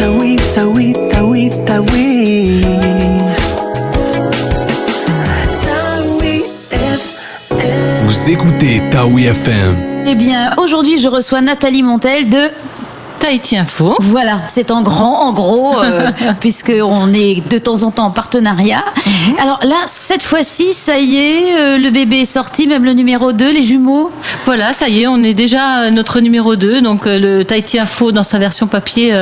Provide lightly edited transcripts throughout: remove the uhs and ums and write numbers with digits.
Taoui, Taoui, Taoui, Taoui. Taoui FM. Vous écoutez Taoui FM. Eh bien, aujourd'hui, je reçois Nathalie Montel de Tahiti Info. Voilà, c'est en gros, puisqu'on est de temps en temps en partenariat. Alors là, cette fois-ci, ça y est, le bébé est sorti, même le numéro 2, les jumeaux. Voilà, ça y est, on est déjà notre numéro 2. Donc le Tahiti Info dans sa version papier,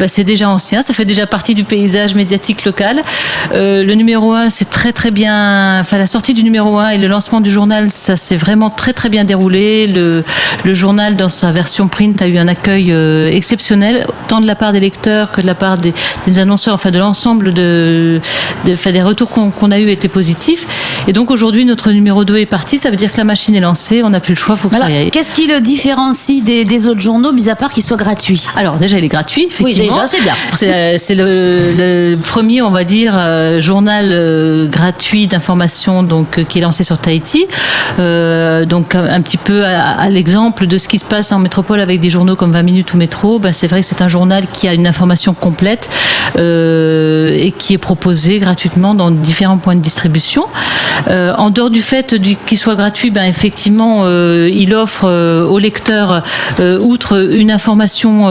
c'est déjà ancien. Ça fait déjà partie du paysage médiatique local. Le numéro 1, c'est très très bien. Enfin, la sortie du numéro 1 et le lancement du journal, ça s'est vraiment très très bien déroulé. Le journal dans sa version print a eu un accueil exceptionnel, tant de la part des lecteurs que de la part des annonceurs, enfin de l'ensemble des retours qu'on a eu étaient positifs. Et donc aujourd'hui, notre numéro 2 est parti. Ça veut dire que la machine est lancée. On n'a plus le choix, il faut que ça y aille. Qu'est-ce qui le différencie des autres journaux, mis à part qu'il soit gratuit? Alors déjà, il est gratuit, effectivement. Oui, déjà, c'est bien. C'est le premier, on va dire, journal gratuit d'information qui est lancé sur Tahiti. Donc un petit peu à l'exemple de ce qui se passe en métropole avec des journaux comme 20 minutes ou Métro. C'est vrai que c'est un journal qui a une information complète et qui est proposé gratuitement dans différents points de distribution. En dehors du fait qu'il soit gratuit, effectivement, il offre aux lecteurs, outre une information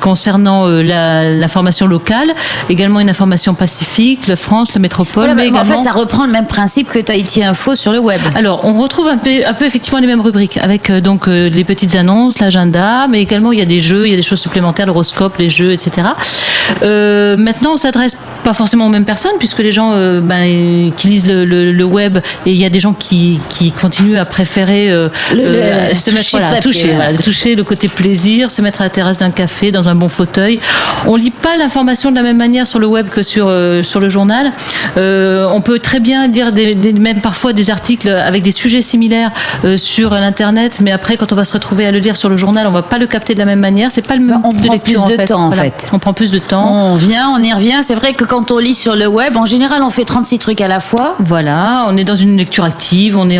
concernant l'information locale, également une information pacifique, la France, la métropole. Voilà, mais également... En fait, ça reprend le même principe que Tahiti Info sur le web. Alors, on retrouve un peu effectivement les mêmes rubriques, avec donc les petites annonces, l'agenda, mais également il y a des jeux, il y a des choses supplémentaires, l'horoscope, les jeux, etc. Maintenant, on s'adresse pas forcément aux mêmes personnes, puisque les gens qui lisent le web, et il y a des gens qui continuent à préférer se mettre, toucher le côté plaisir, se mettre à la terrasse d'un café, dans un bon fauteuil. On lit pas l'information de la même manière sur le web que sur le journal. On peut très bien lire même parfois des articles avec des sujets similaires sur l'internet, mais après, quand on va se retrouver à le lire sur le journal, on va pas le capter de la même manière. C'est pas le même on type de prend lecture, plus de temps, en fait. On prend plus de temps. On vient, on y revient. C'est vrai que quand on lit sur le web, en général, on fait 36 trucs à la fois. Voilà, on est dans une lecture active, on est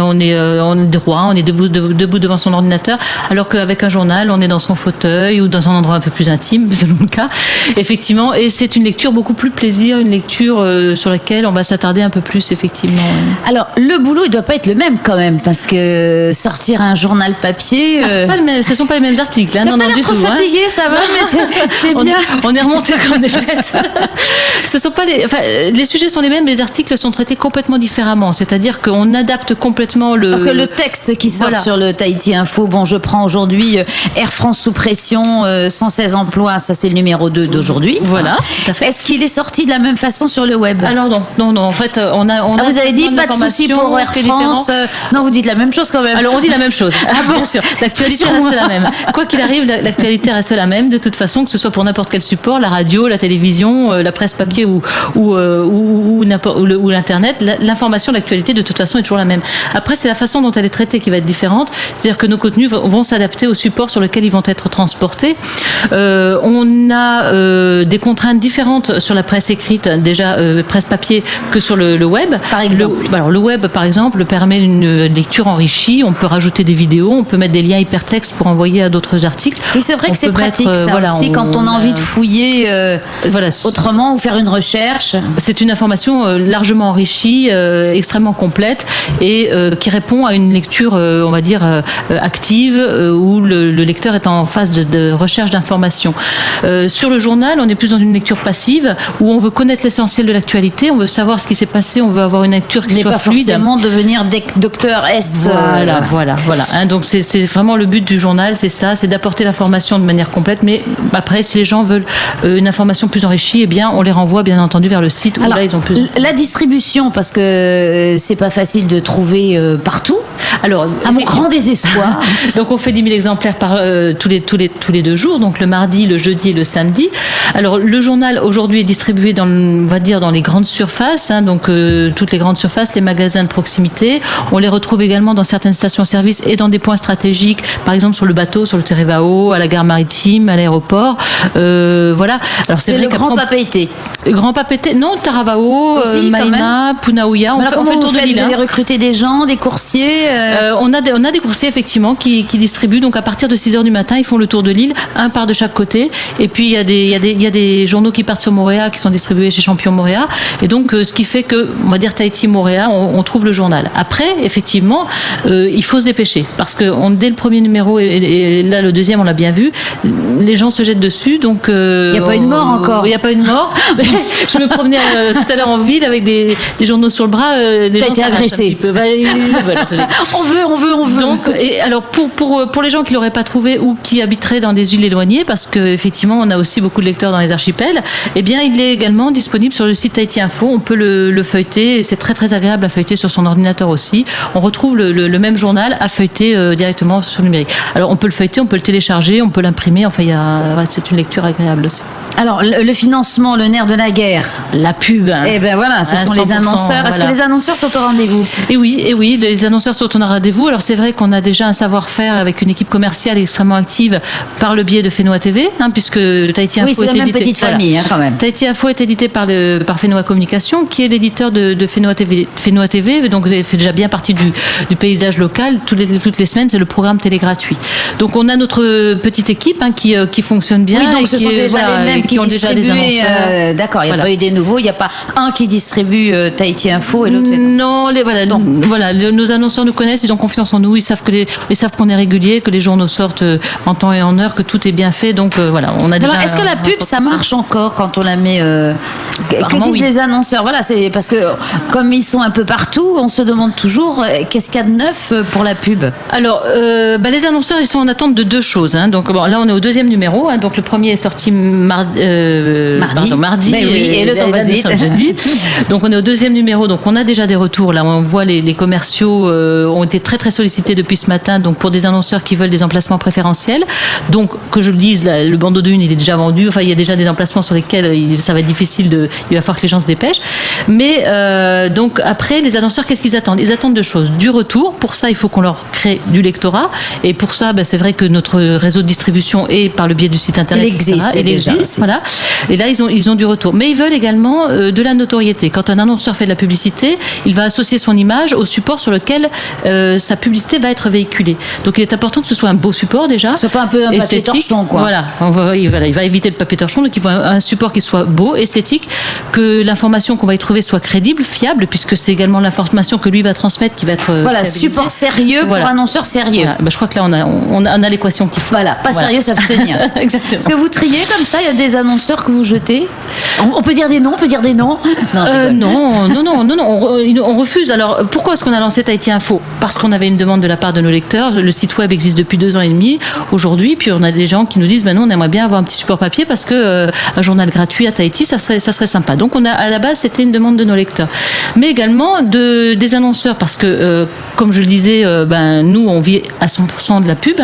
droit, on est debout devant son ordinateur, alors qu'avec un journal, on est dans son fauteuil ou dans un endroit un peu plus intime, selon le cas. Effectivement, et c'est une lecture beaucoup plus plaisir, une lecture sur laquelle on va s'attarder un peu plus, effectivement. Alors, le boulot, il doit pas être le même quand même, parce que sortir un journal papier... Ce sont pas les mêmes articles. T'as pas l'air trop fatigué, ça va, mais c'est bien. On est remonté comme des fêtes. Ce sont pas les sujets sont les mêmes, mais les articles sont traités complètement différemment. C'est-à-dire qu'on adapte complètement Parce que le texte qui sort sur le Tahiti Info, je prends aujourd'hui Air France sous pression, 116 emplois, ça c'est le numéro 2 d'aujourd'hui. Voilà, tout à fait. Est-ce qu'il est sorti de la même façon sur le web? Alors non, en fait, on a vous avez dit pas de souci pour Air France. Non, vous dites la même chose quand même. Alors on dit la même chose. Bien sûr, l'actualité reste la même. Quoi qu'il arrive, l'actualité reste la même de toute façon, que ce soit pour n'importe quel support, la radio, la télévision, la presse papier ou l'internet, l'information, l'actualité de toute façon est toujours la même. Après, c'est la façon dont elle est traitée qui va être différente. C'est-à-dire que nos contenus vont s'adapter au support sur lequel ils vont être transportés. On a des contraintes différentes sur la presse écrite, déjà presse papier, que sur le web. Par exemple. Le web, par exemple, permet une lecture enrichie. On peut rajouter des vidéos, on peut mettre des liens hypertextes pour envoyer à d'autres articles. Et c'est vrai que c'est pratique aussi quand on a envie de fouiller autrement ou faire une recherche. C'est une information largement enrichie, extrêmement complète et qui répond à une lecture, on va dire, active où le lecteur est en phase de recherche d'informations. Sur le journal, on est plus dans une lecture passive où on veut connaître l'essentiel de l'actualité, on veut savoir ce qui s'est passé, on veut avoir une lecture qui soit pas fluide. Forcément devenir docteur S. Voilà. Donc c'est vraiment le but du journal, c'est ça, c'est d'apporter l'information de manière complète. Mais après, si les gens veulent une information plus enrichie, eh bien, on les renvoie bien entendu vers le site où là ils ont plus. La distribution, parce que c'est pas facile de trouver partout. Alors, à mon grand désespoir. Donc on fait 10 000 exemplaires tous les 2 jours, donc le mardi, le jeudi et le samedi. Alors le journal aujourd'hui est distribué dans les grandes surfaces, donc toutes les grandes surfaces, les magasins de proximité. On les retrouve également dans certaines stations-service et dans des points stratégiques, par exemple sur le bateau, sur le Terivao, à la gare maritime, à l'aéroport. Voilà. Alors c'est le Grand Papeete. Grand Papeete, non, Taravao, Maïna, Punaouia. On fait le tour de l'île. Vous avez recruté des gens, des coursiers on a des coursiers effectivement qui distribuent, donc à partir de 6h du matin, ils font le tour de l'île, un par de chaque côté, et puis il y a il y a des journaux qui partent sur Moorea, qui sont distribués chez Champion Moorea, et donc ce qui fait que, on va dire Tahiti Moorea, on trouve le journal. Après, effectivement, il faut se dépêcher, parce que dès le premier numéro et là le deuxième, on l'a bien vu, les gens se jettent dessus, donc Il n'y a pas une mort encore. Il n'y a pas une mort. Je me promenais tout à l'heure en ville avec des journaux sur le bras. Les T'as gens été s'arrachent agressé. un petit peu. Voilà, attendez. On veut. Donc, et alors pour les gens qui l'auraient pas trouvé ou qui habiteraient dans des îles éloignées, parce que effectivement on a aussi beaucoup de lecteurs dans les archipels, eh bien il est également disponible sur le site Tahiti Info. On peut le feuilleter, et c'est très très agréable à feuilleter sur son ordinateur aussi. On retrouve le même journal à feuilleter directement sur le numérique. Alors on peut le feuilleter, on peut le télécharger, on peut l'imprimer. Enfin, c'est une lecture agréable aussi. Alors, le financement, le nerf de la guerre. La pub. Eh ben voilà, ce À sont les 100%, annonceurs. Est-ce que voilà. les annonceurs sont au rendez-vous? Et oui, les annonceurs sont au rendez-vous. Alors c'est vrai qu'on a déjà un savoir-faire avec une équipe commerciale extrêmement active par le biais de Fenua TV, puisque Tahiti Info Oui, c'est la est même édité- petite voilà. famille, quand même. Tahiti Info est édité par Fenua Communication, qui est l'éditeur de Fenua TV. Fenua TV, donc fait déjà bien partie du paysage local. Toutes les semaines, c'est le programme télé gratuit. Donc on a notre petite équipe qui fonctionne bien. Oui, donc et ce qui sont est- déjà voilà, les mêmes et qui ont déjà des distribuent. annonceurs. D'accord, il n'y a Voilà. pas eu des nouveaux. Il n'y a pas un qui distribue Tahiti Info et l'autre fait non. Non, nos annonceurs nous connaissent, ils ont confiance en nous, ils savent qu'on est régulier, que les journaux sortent en temps et en heure, que tout est bien fait. Donc voilà, on a déjà. Alors, est-ce que la pub, ça marche encore quand on la met Que Apparemment, disent oui. les annonceurs? Voilà, c'est parce que comme ils sont un peu partout, on se demande toujours qu'est-ce qu'il y a de neuf pour la pub. Alors, les annonceurs, ils sont en attente de deux choses. Donc bon, là, on est au deuxième numéro. Donc le premier est sorti mardi. Ben oui, et le temps là, passe nous vite. sommes jeudi. Donc on est au deuxième numéro. Donc on a déjà des retours. Là, on voit les commerciaux ont été très très sollicités depuis ce matin. Donc pour des annonceurs qui veulent des emplacements préférentiels. Donc que je le dise, là, le bandeau de une, il est déjà vendu. Enfin, il y a déjà des emplacements sur lesquels ça va être difficile il va falloir que les gens se dépêchent. Mais donc après, les annonceurs, qu'est-ce qu'ils attendent? Ils attendent deux choses. Du retour. Pour ça, il faut qu'on leur crée du lectorat. Et pour ça, c'est vrai que notre réseau de distribution est par le biais du site internet. Il existe Il déjà existe, aussi. voilà. Et là, ils ont du retour. Mais ils veulent également de la notoriété. Quand un annonceur fait de la publicité, il va associer son image au support sur lequel sa publicité va être véhiculée. Donc, il est important que ce soit un beau support déjà. C'est pas un peu un papier esthétique. torchon, quoi. Voilà, il va éviter le papier torchon. Donc, il faut un support qui soit beau, esthétique, que l'information qu'on va y trouver soit crédible, fiable, puisque c'est également l'information que lui va transmettre qui va être. Voilà, fiabilisée. support sérieux Voilà. pour annonceur sérieux. Voilà. Je crois que là, on a l'équation qu'il faut. Voilà, pas sérieux, s'abstenir. Exactement. Est-ce que vous triez comme ça? Il y a des annonceurs que vous jetez? On peut dire des noms, on peut dire des noms. Non, je rigole. Non, on refuse. Alors, pourquoi est-ce qu'on a lancé Tahiti Info? Parce qu'on avait une demande de la part de nos lecteurs. Le site web existe depuis 2 ans et demi aujourd'hui. Puis on a des gens qui nous disent, non, on aimerait bien avoir un petit support papier parce que un journal gratuit à Tahiti, ça serait sympa. Donc, à la base, c'était une demande de nos lecteurs. Mais également des annonceurs parce que, comme je le disais, nous, on vit à 100% de la pub,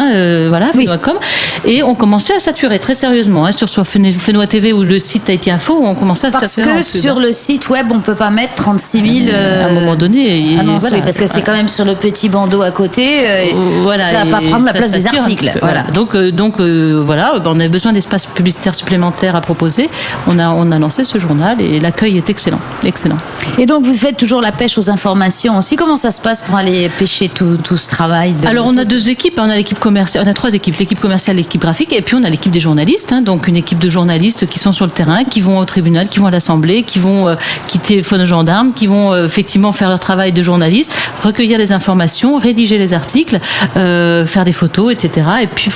voilà, Oui. Fenua.com, et on commençait à saturer très sérieusement, sur soit Fenua TV ou le site Tahiti Info, on commençait à Parce saturer en que pub. sur le site web, on peut pas mettre 36 000. À un moment donné, Ah non, voilà. oui, parce que c'est quand même sur le petit bandeau à côté. Voilà, ça va pas et prendre la ça place des sature un articles. petit peu, Voilà. Donc voilà, on a besoin d'espace publicitaire supplémentaire à proposer. On a lancé ce journal et l'accueil est excellent. Et donc, vous faites toujours la pêche aux informations aussi. Comment ça se passe pour aller pêcher tout ce travail Alors on a 2 équipes, on a l'équipe commerciale, on a 3 équipes, l'équipe commerciale, l'équipe graphique, et puis on a l'équipe des journalistes, donc une équipe de journalistes qui sont sur le terrain, qui vont au tribunal, qui vont à l'assemblée, qui téléphonent aux gendarmes, qui vont effectivement faire leur travail de journaliste, recueillir les informations, rédiger les articles, faire des photos, etc. Et puis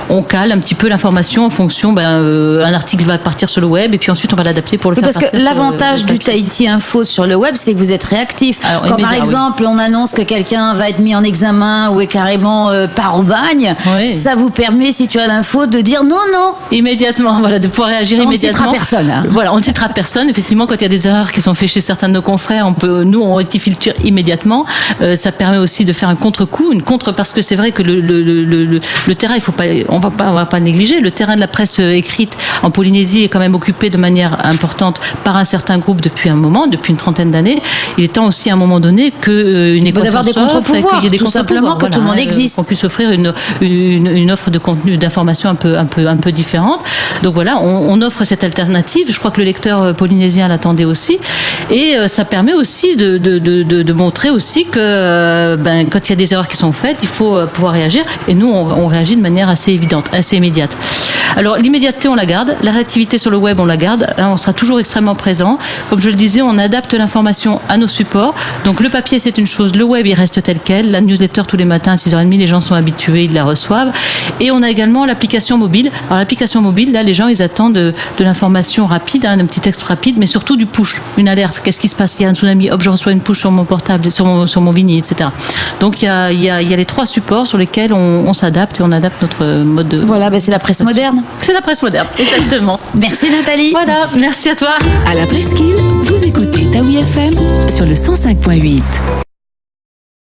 on cale un petit peu l'information en fonction, un article va partir sur le web et puis ensuite on va l'adapter pour le Oui, faire parce que partir sur l'avantage le du papier. Tahiti Info sur le web, c'est que vous êtes réactif. Alors, Quand par immédiat, oui. exemple, on annonce que quelqu'un va être mis en examen ou est carrément part au bagne, Oui. ça vous permet, si tu as l'info, de dire non. Immédiatement, voilà, de pouvoir réagir On ne immédiatement. citera personne, hein. Voilà, on ne citera personne. Effectivement, quand il y a des erreurs qui sont faites chez certains de nos confrères, on rectifie le tir immédiatement. Ça permet aussi de faire un contre-coup, parce que c'est vrai que le terrain, on va pas négliger. Le terrain de la presse écrite en Polynésie est quand même occupé de manière importante par un certain groupe depuis une trentaine d'années. Il est temps aussi à un moment donné une équation d'avoir des s'offre, contre-pouvoirs, qu'il y ait des tout simplement, contre-pouvoirs, que tout le monde existe. qu'on puisse offrir une offre de contenu, d'information un peu différente. Donc voilà, on offre cette alternative. Je crois que le lecteur polynésien l'attendait aussi. Et ça permet aussi de montrer aussi que quand il y a des erreurs qui sont faites, il faut pouvoir réagir. Et nous, on réagit de manière assez évidente, assez immédiate. Alors l'immédiateté liberté, on la garde. La réactivité sur le web, on la garde. Là, on sera toujours extrêmement présent. Comme je le disais, on adapte l'information à nos supports. Donc le papier, c'est une chose. Le web, il reste tel quel. La newsletter, tous les matins à 6h30, les gens sont habitués, ils la reçoivent. Et on a également l'application mobile. Alors l'application mobile, là, les gens, ils attendent de l'information rapide, un petit texte rapide, mais surtout du push, une alerte. Qu'est-ce qui se passe? Il y a un tsunami. Hop, je reçois une push sur mon portable, sur mon Vini, etc. Donc il y a les 3 supports sur lesquels on s'adapte et on adapte notre mode de... Voilà, c'est la presse moderne. C'est la presse moderne, exactement. Merci Nathalie. Voilà, merci à toi. À la Presqu'île, vous écoutez Taoui FM sur le 105.8.